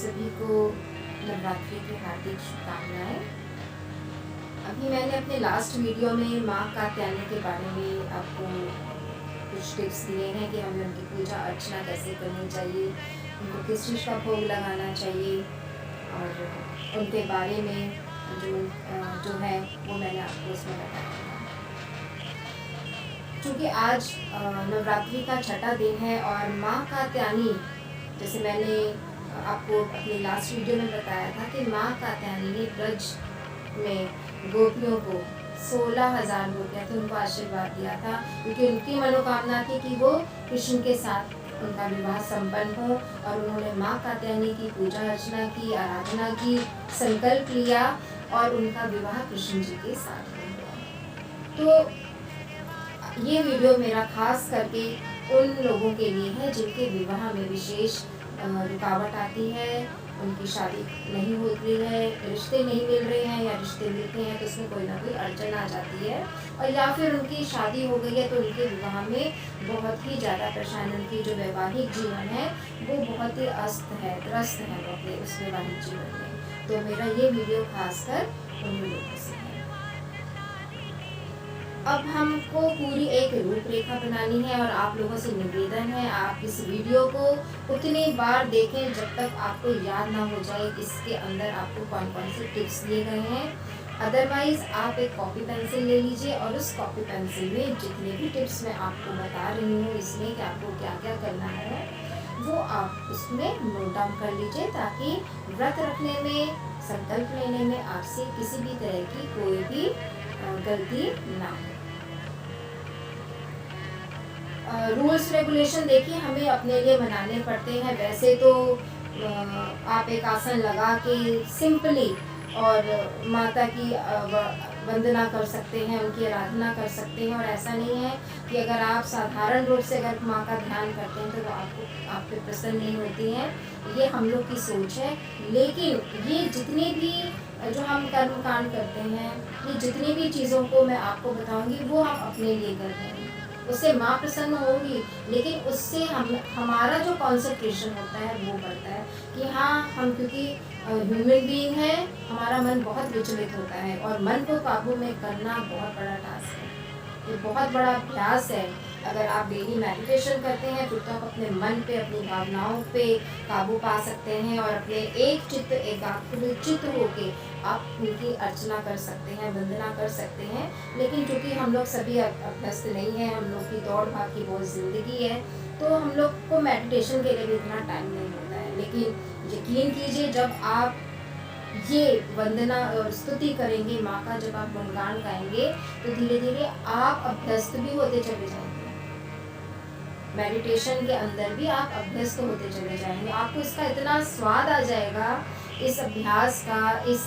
सभी को नवरात्रि की हार्दिक शुभकामनाएं। अभी मैंने अपने लास्ट वीडियो में माँ कात्यायनी के बारे में आपको कुछ टिप्स दिए हैं कि हमें उनकी पूजा अर्चना कैसे करनी चाहिए, उनको किस चीज़ का भोग लगाना चाहिए और उनके बारे में जो है वो मैंने आपको उसमें बताया था। क्योंकि आज नवरात्रि का छठा दिन है और माँ कात्यायनी, जैसे मैंने आपको अपने लास्ट वीडियो में बताया था कि माँ कात्यायनी ने ब्रज में गोपियों को 16,000 गोपियाँ थी उनको आशीर्वाद दिया था, क्योंकि उनकी मनोकामना थी कि वो कृष्ण के साथ उनका विवाह संपन्न हो। और उन्होंने माँ कात्यायनी की पूजा अर्चना की, आराधना की, संकल्प लिया और उनका विवाह कृष्ण जी के साथ हुआ। तो ये वीडियो मेरा खास करके उन लोगों के लिए है जिनके विवाह में विशेष रुकावट आती है, उनकी शादी नहीं हो रही है, रिश्ते नहीं मिल रहे हैं या रिश्ते मिलते हैं तो उसमें कोई ना कोई अड़चन आ जाती है, और या फिर उनकी शादी हो गई है तो उनके विवाह में बहुत ही ज़्यादा परेशानी, उनकी जो वैवाहिक जीवन है वो बहुत ही ग्रस्त है वो अपने उस वैवाहिक जीवन में। तो मेरा ये वीडियो खासकर उन लोगों से है। अब हमको पूरी एक रूपरेखा बनानी है और आप लोगों से निवेदन है आप इस वीडियो को उतनी बार देखें जब तक आपको याद ना हो जाए इसके अंदर आपको कौन कौन से टिप्स दिए गए हैं। अदरवाइज़ आप एक कॉपी पेंसिल ले लीजिए और उस कॉपी पेंसिल में जितने भी टिप्स मैं आपको बता रही हूँ इसमें कि आपको क्या क्या करना है वो आप उसमें नोट डाउन कर लीजिए, ताकि व्रत रखने में, संकल्प लेने में आपसे किसी भी तरह की कोई भी गलती ना हो। रूल्स रेगुलेशन देखिए हमें अपने लिए बनाने पड़ते हैं। वैसे तो आप एक आसन लगा के सिंपली और माता की वंदना कर सकते हैं, उनकी आराधना कर सकते हैं, और ऐसा नहीं है कि अगर आप साधारण रूप से अगर माँ का ध्यान करते हैं तो वो आपको आप पे प्रसन्न नहीं होती हैं। ये हम लोग की सोच है, लेकिन ये जितनी भी जो हम कर्म कांड करते हैं, ये जितनी भी चीज़ों को मैं आपको बताऊंगी वो हम अपने लिए कर रहे हैं, उससे माँ प्रसन्न होगी, लेकिन उससे हमारा जो कॉन्सेंट्रेशन होता है वो बढ़ता है कि हाँ हम क्योंकि ह्यूमन बीइंग है, हमारा मन बहुत विचलित होता है और मन को काबू में करना बहुत बड़ा टास्क है, ये बहुत बड़ा अभ्यास है। अगर आप डेली मेडिटेशन करते हैं फिर तो आप अपने मन पे, अपनी भावनाओं पे काबू पा सकते हैं और अपने एक चित्त एकाग्रचित्त होके आप उनकी अर्चना कर सकते हैं, वंदना कर सकते हैं। लेकिन क्योंकि हम लोग सभी अभ्यस्त नहीं हैं, हम लोग की दौड़ भाग की बहुत ज़िंदगी है, तो हम लोग को मेडिटेशन के लिए भी इतना टाइम नहीं होता है। लेकिन यकीन कीजिए जब आप ये वंदना और स्तुति करेंगे माँ का, जब आप गुणगान गाएंगे तो धीरे धीरे आप अभ्यस्त भी होते चले जाएंगे, मेडिटेशन के अंदर भी आप अभ्यस्त होते चले जाएंगे। आपको इसका इतना स्वाद आ जाएगा, इस अभ्यास का, इस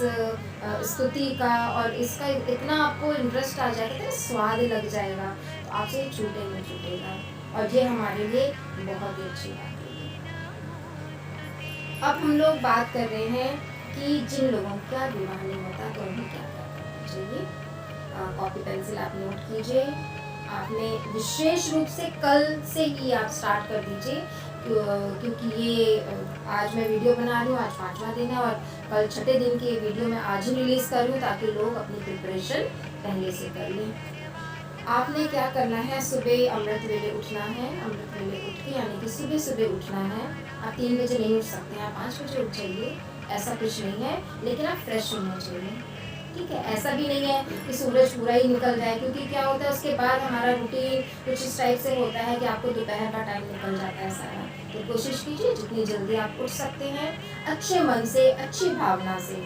स्तुति का, और इसका इतना आपको इंटरेस्ट आ जाएगा, इतना स्वाद लग जाएगा, तो आपसे छूटे नहीं छूटेगा, और ये हमारे लिए बहुत ही अच्छी बात है। अब हम लोग बात कर रहे हैं कि जिन लोगों का विवाह नहीं होता तो उन्हें क्या करना चाहिए। कॉपी पेंसिल आप नोट कीजिए, आपने विशेष रूप से कल से ही आप स्टार्ट कर दीजिए, क्योंकि ये आज मैं वीडियो बना रही हूँ, आज 5वां दिन है और कल छठे दिन की वीडियो मैं आज ही रिलीज़ कर रही हूँ ताकि लोग अपनी प्रिपरेशन पहले से कर लें। आपने क्या करना है, सुबह अमृत वेले उठना है, अमृत वेले उठ के यानी कि सुबह सुबह उठना है। आप 3 बजे नहीं उठ सकते हैं, आप 5 बजे उठ जाइए, ऐसा कुछ नहीं है, लेकिन आप फ्रेश होना चाहिए, ठीक है। ऐसा भी नहीं है कि सूरज पूरा ही निकल जाए, क्योंकि क्या होता है उसके बाद हमारा रूटीन कुछ इस टाइप से होता है कि आपको दोपहर का टाइम निकल जाता है सारा। तो कोशिश कीजिए जितनी जल्दी आप उठ सकते हैं, अच्छे मन से, अच्छी भावना से।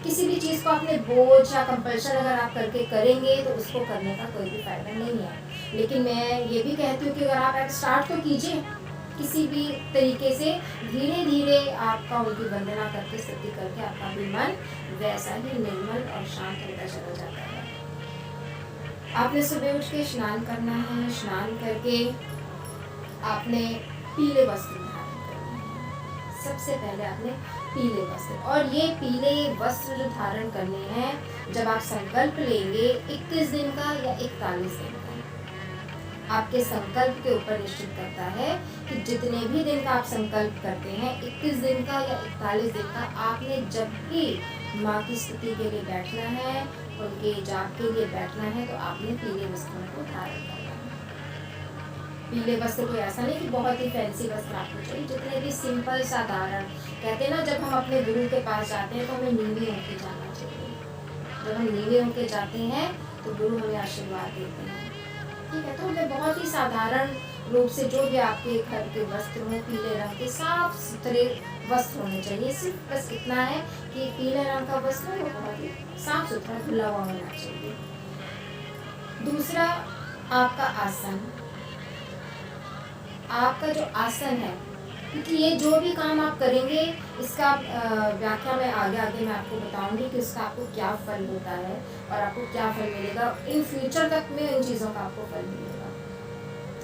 किसी भी चीज़ को अपने बोझ या कंपल्शन अगर आप करके करेंगे तो उसको करने का कोई भी फायदा नहीं है। लेकिन मैं ये भी कहती हूँ कि अगर आप स्टार्ट तो कीजिए किसी भी तरीके से, धीरे धीरे आपका उनकी वंदना करके, स्तुति करके आपका भी मन वैसा ही निर्मल और शांत होता चला जाता है। आपने सुबह उठ के स्नान करना है, स्नान करके आपने पीले वस्त्र धारण करने हैं। सबसे पहले आपने पीले वस्त्र, और ये पीले वस्त्र जो धारण करने हैं जब आप संकल्प लेंगे 21 दिन का या 41 दिन का, आपके संकल्प के ऊपर निश्चित करता है कि जितने भी दिन का आप संकल्प करते हैं, 21 दिन का या 41 दिन का, आपने जब भी माँ की स्तुति के लिए बैठना है, उनके जाप के लिए बैठना है, तो आपने पीले वस्त्रों को धारण करना है। पीले वस्त्र कोई ऐसा नहीं कि बहुत ही फैंसी वस्त्र आपको चाहिए, जितने भी सिंपल साधारण, कहते हैं ना जब हम अपने गुरु के पास जाते हैं तो हमें नीवे होके जाना चाहिए। जब हम नीवे होके जाते हैं तो गुरु हमें आशीर्वाद देते हैं, ठीक है। तो वे बहुत ही साधारण रूप से जो भी आपके घर के वस्त्र हों, पीले रंग के साफ सुथरे वस्त्र होने चाहिए। सिर्फ बस इतना है कि पीले रंग का वस्त्र वो बहुत ही साफ सुथरा धुला हुआ होना चाहिए। दूसरा, आपका आसन, आपका जो आसन है, क्योंकि ये जो भी काम आप करेंगे इसका व्याख्या मैं आगे मैं आपको बताऊंगी कि उसका आपको क्या फल होता है और आपको क्या फल मिलेगा। इन फ्यूचर तक में इन चीज़ों का आपको फल मिलेगा,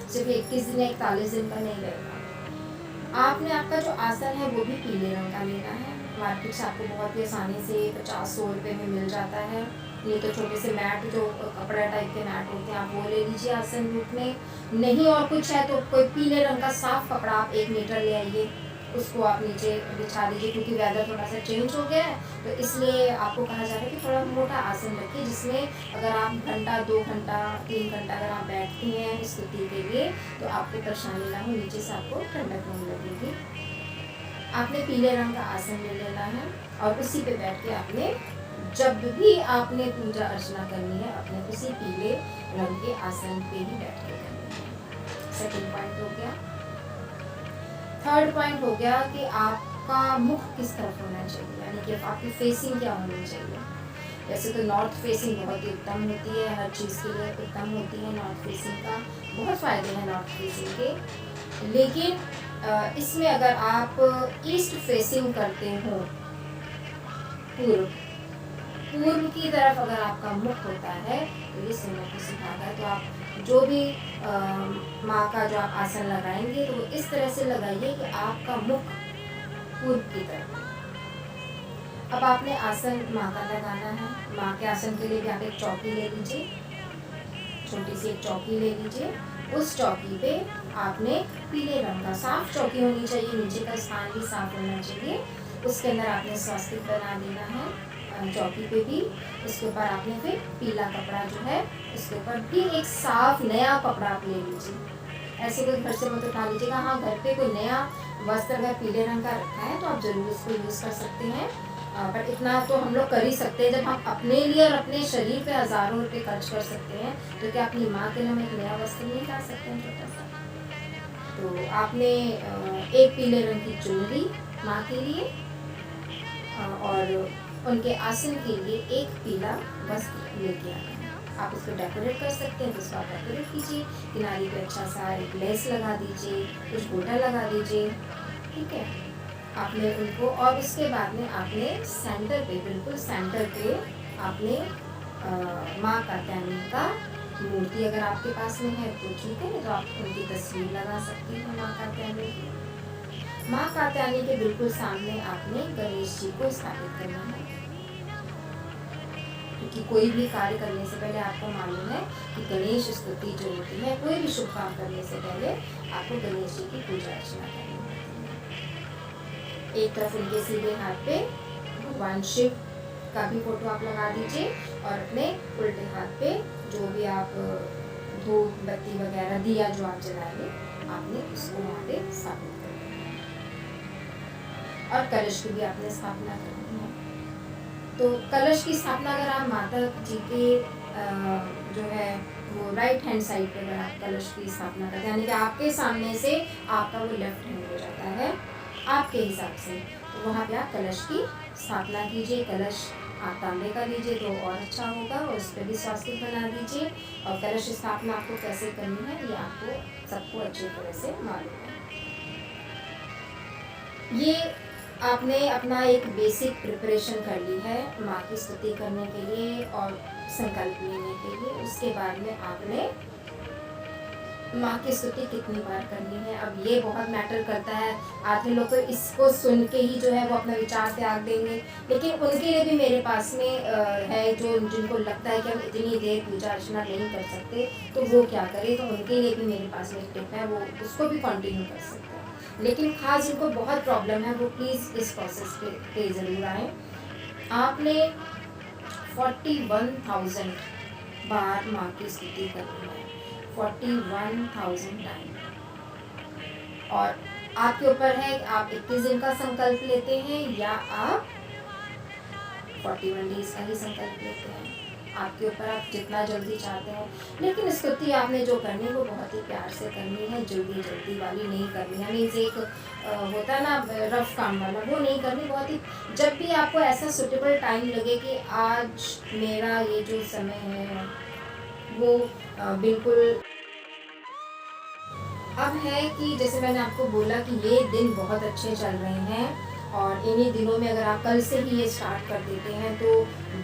सिर्फ 21 दिन या 41 दिन का नहीं रहेगा। आपने आपका जो आसन है वो भी पीले रंग का लेना है। मार्केट से आपको बहुत ही आसानी से 50-100 रुपये में मिल जाता है। ये तो छोटे से मैट, जो कपड़ा टाइप के मैट होते हैं, आप वो ले लीजिए आसन रूप में। नहीं और कुछ है तो कोई पीले रंग का साफ कपड़ा आप 1 मीटर ले आइए, उसको आप नीचे बिछा दीजिए, क्योंकि वेदर थोड़ा सा चेंज हो गया है तो इसलिए आपको कहा जा रहा है कि थोड़ा मोटा आसन रखिए, जिसमें अगर आप घंटा 2 घंटा 3 घंटा अगर आप बैठती हैं स्तुति के लिए तो आपको परेशानी ना हो, नीचे से आपको ठंडक होने लगेगी। आपने पीले रंग का आसन ले लेना है और उसी पे बैठ के आपने जब भी आपने पूजा अर्चना करनी है अपने उसी पीले रंग के आसन पे ही बैठ के करनी है। सेकंड पॉइंट हो गया। थर्ड पॉइंट हो गया कि आपका मुख किस तरफ होना चाहिए, यानी कि आपकी फेसिंग क्या होनी चाहिए। वैसे तो नॉर्थ फेसिंग बहुत ही उत्तम होती है, हर चीज़ के लिए उत्तम होती है। नॉर्थ फेसिंग का बहुत फ़ायदे हैं नॉर्थ फेसिंग के, लेकिन इसमें अगर आप ईस्ट फेसिंग करते हो, पूर्व की तरफ अगर आपका मुख होता है तो ये सुनने को सिखाता है। तो आप जो भी माँ का जो आप आसन लगाएंगे तो वो इस तरह से लगाइए कि आपका मुख पूर्व की तरफ। अब आपने आसन माँ का लगाना है। माँ के आसन के लिए भी आप एक चौकी ले लीजिए, छोटी सी एक चौकी ले लीजिए। उस चौकी पे आपने पीले रंग का, साफ चौकी होनी चाहिए, नीचे का स्थान भी साफ होना चाहिए। उसके अंदर आपने स्वास्तिक बना देना है चौकी पे भी। उसके ऊपर आपने फिर पीला कपड़ा जो है उसके ऊपर भी एक साफ नया कपड़ा आप ले लीजिए। ऐसे कोई घर से मत उठा लीजिएगा। हाँ, घर पे कोई नया वस्त्र अगर पीले रंग का रखा है तो आप जरूर इसको यूज़ कर सकते हैं, बट इतना तो हम लोग कर ही सकते हैं। जब हम अपने लिए और अपने शरीर पे हज़ारों रुपये खर्च कर सकते हैं तो क्या अपनी माँ के लिए हम एक नया वस्त्र नहीं ला सकते हैं छोटा सा। तो आपने एक पीले रंग की चुनरी माँ के लिए और उनके आसन के लिए एक पीला वस्त्र लेके आना है। आप उसको डेकोरेट कर सकते हैं तो उसको आप डेकोरेट कीजिए, किनारे पे अच्छा सा एक लेस लगा दीजिए, कुछ गोटा लगा दीजिए, ठीक है। आपने उनको, और उसके बाद में आपने सेंटर पे, बिल्कुल सेंटर पे आपने माँ कात्यायनी का मूर्ति अगर आपके पास में है तो ठीक है, तो आप उनकी तस्वीर लगा सकती हैं माँ कात्यायनी की। माँ कात्यायनी के बिल्कुल सामने आपने गणेश जी को स्थापित करना है, क्योंकि कोई भी कार्य करने से पहले आपको मालूम है कि गणेश स्तुति जो होती है, कोई भी शुभ काम करने से पहले आपको गणेश जी की पूजा अर्चना करनी होती है। एक तरफ उनके सीधे हाथ पे भगवान शिव का भी फोटो आप लगा दीजिए और अपने उल्टे हाथ पे जो भी आप धूप बत्ती वगैरह दिया जो आप जलाएंगे आपने उसको वहाँ पे स्थापित करना है। और कलश की भी आपने स्थापना करनी है। तो कलश की स्थापना अगर आप माता जी के जो है वो राइट हैंड साइड पर अगर आप कलश की स्थापना करते हैं, यानी कि आपके सामने से आपका वो लेफ्ट हैंड हो जाता है आपके हिसाब से, तो वहाँ पे आप कलश की स्थापना कीजिए। कलश आप तांबे का लीजिए तो और अच्छा होगा, और उस पर भी स्वास्तिक बना दीजिए। और कलश स्थापना आपको कैसे करनी है ये आपको सबको अच्छी तरह से मालूम है। ये आपने अपना एक बेसिक प्रिपरेशन कर ली है माँ की स्तुति करने के लिए और संकल्प लेने के लिए। उसके बाद में आपने माँ की स्तुति कितनी बार करनी है, अब ये बहुत मैटर करता है। आधे लोग तो इसको सुन के ही जो है वो अपना विचार त्याग देंगे, लेकिन उनके लिए भी मेरे पास में है जो जिनको लगता है कि हम इतनी देर पूजा अर्चना नहीं कर सकते तो वो क्या करें, तो उनके लिए भी मेरे पास में टिप है, वो उसको भी कंटिन्यू कर सकते हैं। लेकिन खास जिनको बहुत प्रॉब्लम है वो प्लीज़ इस प्रोसेस पे ज़रूर आएँ। आपने 41,000 बार माँ की स्तुति करनी है, 41,000 टाइम। और आपके ऊपर है कि आप 21 दिन का संकल्प लेते हैं या आप 41 डेज का ही संकल्प लेते हैं, आपके ऊपर, आप जितना जल्दी चाहते हैं। लेकिन स्तुति आपने जो करनी है वो बहुत ही प्यार से करनी है, जल्दी जल्दी वाली नहीं करनी है। मीन्स एक होता है ना रफ काम वाला, वो नहीं करनी। बहुत ही जब भी आपको ऐसा सुटेबल टाइम लगे कि आज मेरा ये जो समय है वो बिल्कुल अब है कि जैसे मैंने आपको बोला कि ये दिन बहुत अच्छे चल रहे हैं और इन्हीं दिनों में अगर आप कल से ही ये स्टार्ट कर देते हैं तो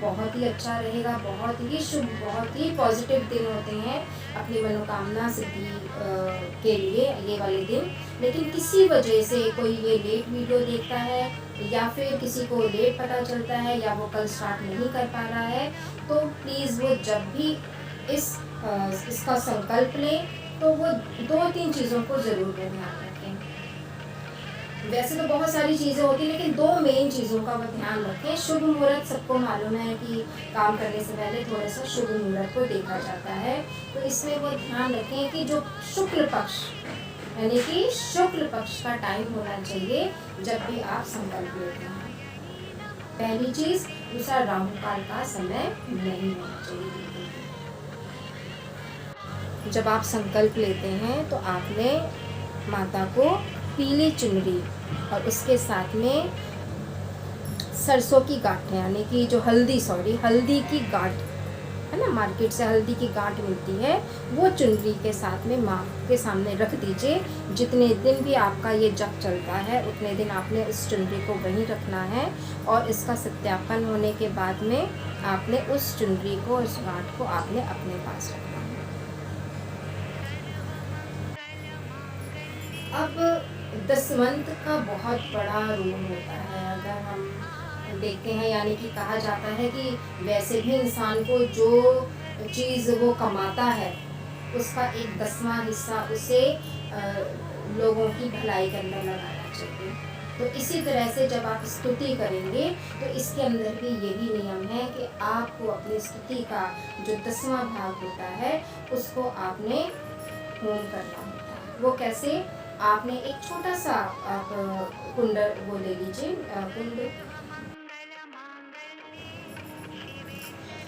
बहुत ही अच्छा रहेगा, बहुत ही शुभ, बहुत ही पॉजिटिव दिन होते हैं अपनी मनोकामना सिद्धि के लिए ये वाले दिन। लेकिन किसी वजह से कोई ये लेट वीडियो देखता है या फिर किसी को लेट पता चलता है या वो कल स्टार्ट नहीं कर पा रहा है, तो प्लीज़ वो जब भी इसका संकल्प लें तो वो 2-3 चीज़ों को ज़रूर ध्यान रखें। वैसे तो बहुत सारी चीज़ें होती हैं लेकिन 2 मेन चीज़ों का वो ध्यान रखें। शुभ मुहूर्त सबको मालूम है कि काम करने से पहले थोड़ा सा शुभ मुहूर्त को देखा जाता है, तो इसमें वो ध्यान रखें कि जो शुक्ल पक्ष यानी कि शुक्ल पक्ष का टाइम होना चाहिए जब भी आप संकल्प लेते हैं, पहली चीज़। दूसरा, राहु काल का समय नहीं होना चाहिए। जब आप संकल्प लेते हैं तो आपने माता को पीली चुनरी और उसके साथ में सरसों की गांठें यानी कि जो हल्दी की गांठ है ना, मार्केट से हल्दी की गांठ मिलती है, वो चुनरी के साथ में माँ के सामने रख दीजिए। जितने दिन भी आपका ये जप चलता है उतने दिन आपने उस चुनरी को वहीं रखना है और इसका सत्यापन होने के बाद में आपने उस चुनरी को, उस गांठ को आपने अपने पास रखना है। अब दसवंत का बहुत बड़ा रोल होता है। अगर हम देखते हैं यानी कि कहा जाता है कि वैसे भी इंसान को जो चीज़ वो कमाता है उसका 1/10वां हिस्सा उसे लोगों की भलाई के अंदर लगाना चाहिए। तो इसी तरह से जब आप स्तुति करेंगे तो इसके अंदर भी यही नियम है कि आपको अपनी स्तुति का जो 10वां भाग होता है उसको आपने होम करना होता है। वो कैसे? आपने एक छोटा सा आप कुंड वो ले लीजिए, कुंड।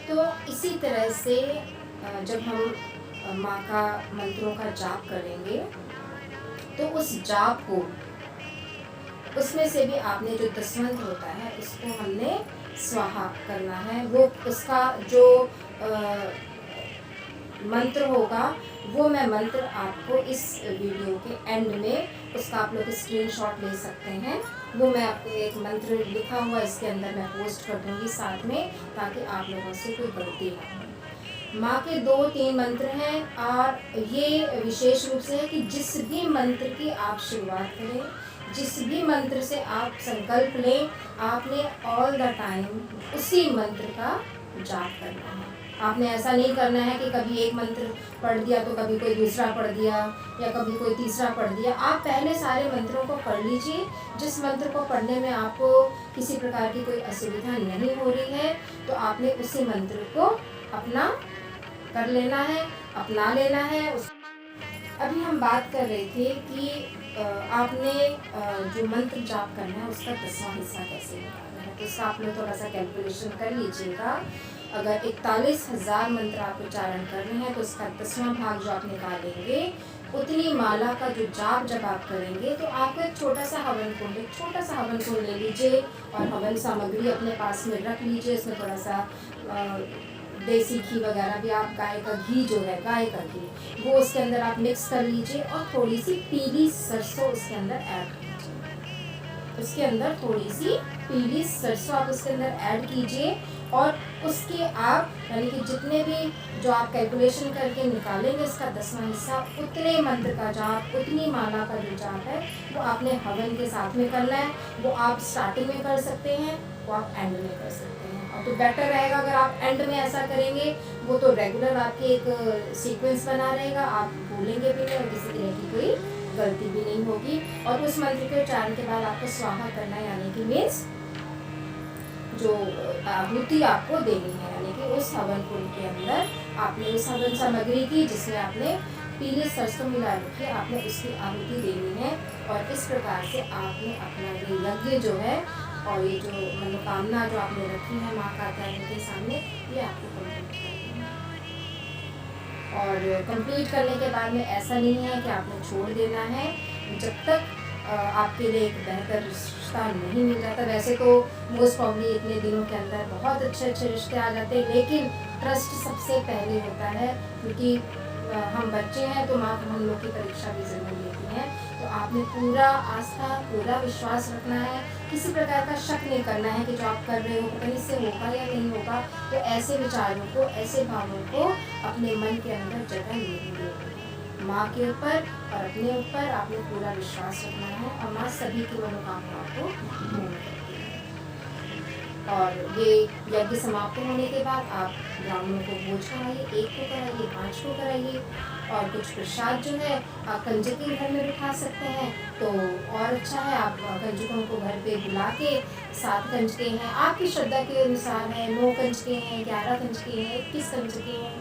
तो इसी तरह से जब हम माँ का मंत्रों का जाप करेंगे तो उस जाप को, उसमें से भी आपने जो दसवंत होता है उसको हमने स्वाहा करना है। वो उसका जो मंत्र होगा वो मैं मंत्र आपको इस वीडियो के एंड में उसका आप लोग स्क्रीनशॉट ले सकते हैं। वो मैं आपको एक मंत्र लिखा हुआ इसके अंदर मैं पोस्ट कर दूँगी साथ में, ताकि आप लोगों से कोई गलती ना हो। माँ के 2-3 मंत्र हैं और ये विशेष रूप से है कि जिस भी मंत्र की आप शुरुआत करें, जिस भी मंत्र से आप संकल्प लें, आपने ऑल द टाइम उसी मंत्र का जाप करना है। आपने ऐसा नहीं करना है कि कभी एक मंत्र पढ़ दिया तो कभी कोई दूसरा पढ़ दिया या कभी कोई तीसरा पढ़ दिया। आप पहले सारे मंत्रों को पढ़ लीजिए। जिस मंत्र को पढ़ने में आपको किसी प्रकार की कोई असुविधा नहीं हो रही है तो आपने उसी मंत्र को अपना कर लेना है, अपना लेना है। अभी हम बात कर रहे थे कि आपने जो मंत्र जाप करना है उसका 10वां हिस्सा कैसे निकालना है, तो इसका आप लोग थोड़ा सा कैलकुलेशन कर लीजिएगा। अगर 41,000 मंत्र आप उच्चारण कर रहे हैं तो उसका 10वां भाग जो आप निकालेंगे, उतनी माला का जो जाप जब आप करेंगे तो आपको एक छोटा सा हवन कुंड ले लीजिए और हवन सामग्री अपने पास में रख लीजिए। इसमें थोड़ा सा देसी घी वगैरह भी, आप गाय का घी जो है, गाय का घी, वो उसके अंदर आप मिक्स कर लीजिए और थोड़ी सी पीली सरसों उसके अंदर ऐड कीजिए। उसके अंदर थोड़ी सी पीली सरसों आप उसके अंदर ऐड कीजिए और उसके आप यानी कि जितने भी जो आप कैलकुलेशन करके निकालेंगे इसका 10वां हिस्सा, उतने मंत्र का जाप, उतनी माला का जो जाप है वो आपने हवन के साथ में करना है। वो आप स्टार्टिंग में कर सकते हैं, वो आप एंड में कर सकते हैं। और तो बेटर रहेगा अगर आप एंड में ऐसा करेंगे, वो तो रेगुलर आपकी एक सीक्वेंस बना रहेगा, आप भूलेंगे भी नहीं और किसी तरह की कोई गलती भी नहीं होगी। और उस मंत्र के उच्चारण के बाद आपको स्वाहा करना है, यानी कि मीन्स जो आहुति आपको देनी है, यानी कि उस हवन कुंड के अंदर आपने उस हवन सामग्री की जिसमें आपने पीले सरसों मिला रखी है, आपने उसकी आहुति देनी है। और इस प्रकार से आपने अपना ये यज्ञ जो है और ये जो मनोकामना जो आपने रखी है माँ कात्यायनी के सामने, ये आपको कंप्लीट करनी है। और कंप्लीट करने के बाद में ऐसा नहीं है कि आपने छोड़ देना है, जब तक आपके लिए एक बेहतर रिश्ता नहीं मिल जाता। वैसे तो मोस्ट प्रॉब्ली इतने दिनों के अंदर बहुत अच्छे रिश्ते आ जाते हैं, लेकिन ट्रस्ट सबसे पहले होता है, क्योंकि हम बच्चे हैं तो माँ हम लोग की परीक्षा भी ज़रूर लेती हैं। तो आपने पूरा आस्था, पूरा विश्वास रखना है, किसी प्रकार का शक नहीं करना है कि जो आप कर रहे हो पता नहीं इससे होगा या नहीं होगा। तो ऐसे विचारों को, ऐसे भावों को अपने मन के अंदर जगह नहीं देनी है। माँ के ऊपर और अपने ऊपर आपने पूरा विश्वास रखना है और माँ सभी की मनोकामनाओं को पूर्ण करती है। और ये यज्ञ समाप्त होने के बाद आप ब्राह्मणों को भोज कराइए, 1 को कराइए, 5 को कराइए। और कुछ प्रसाद जो है आप कंजके घर में बिठा सकते हैं तो और अच्छा है। आप कंजकों को घर पे बुला के 7 कंजके हैं, आपकी श्रद्धा के अनुसार है, 9 कंजके हैं, 11 कंजके हैं, 21 कंजके हैं,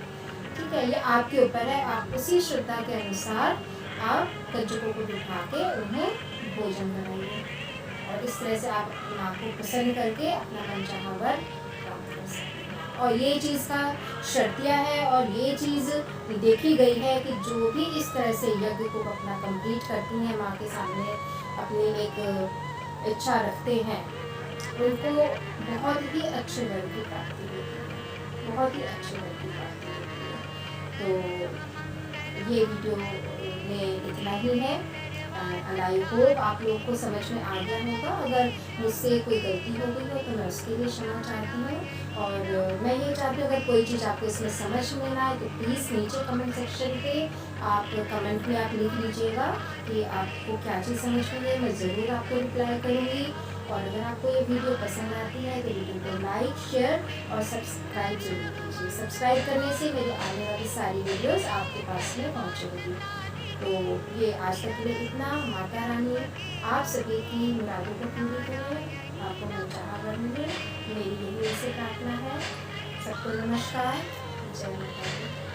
ठीक है, ये आपके ऊपर है। आप उसी श्रद्धा के अनुसार आप कंजकों को बिठा के उन्हें भोजन कराइए और इस तरह से आप माँ को प्रसन्न करके अपना मनचाहा वर प्राप्त कर सकते हैं। और ये चीज़ का शर्तिया है और ये चीज़ देखी गई है कि जो भी इस तरह से यज्ञ को अपना कंप्लीट करती हैं, माँ के सामने अपनी एक इच्छा रखते हैं, उनको बहुत ही अच्छे वर की प्राप्ति होती है, बहुत ही अच्छे वर की प्राप्ति होती है। तो ये वीडियो में इतना ही है। आई होप आप लोग को समझ में आ गया होगा। अगर मुझसे कोई गलती हो गई हो तो मैं उसके लिए क्षमा चाहती हूँ। और मैं ये चाहती हूँ अगर कोई चीज़ आपको इसमें समझ में ना आए तो प्लीज़ नीचे कमेंट सेक्शन पे आप कमेंट में आप लिख लीजिएगा कि आपको क्या चीज़ समझ में आई, मैं ज़रूर आपको रिप्लाई करूँगी। और अगर आपको ये वीडियो पसंद आती है तो वीडियो को लाइक, शेयर और सब्सक्राइब जरूर कीजिए। सब्सक्राइब करने से मेरी आने वाली सारी वीडियोस आपके पास में पहुँचेगी। तो ये आज तक के लिए इतना। माता रानी आप सभी की मुरादों को पूरी करें, आपको मनचाहा वर मिले, मेरी यही उनसे प्रार्थना है। सबको नमस्कार, जय माता दी।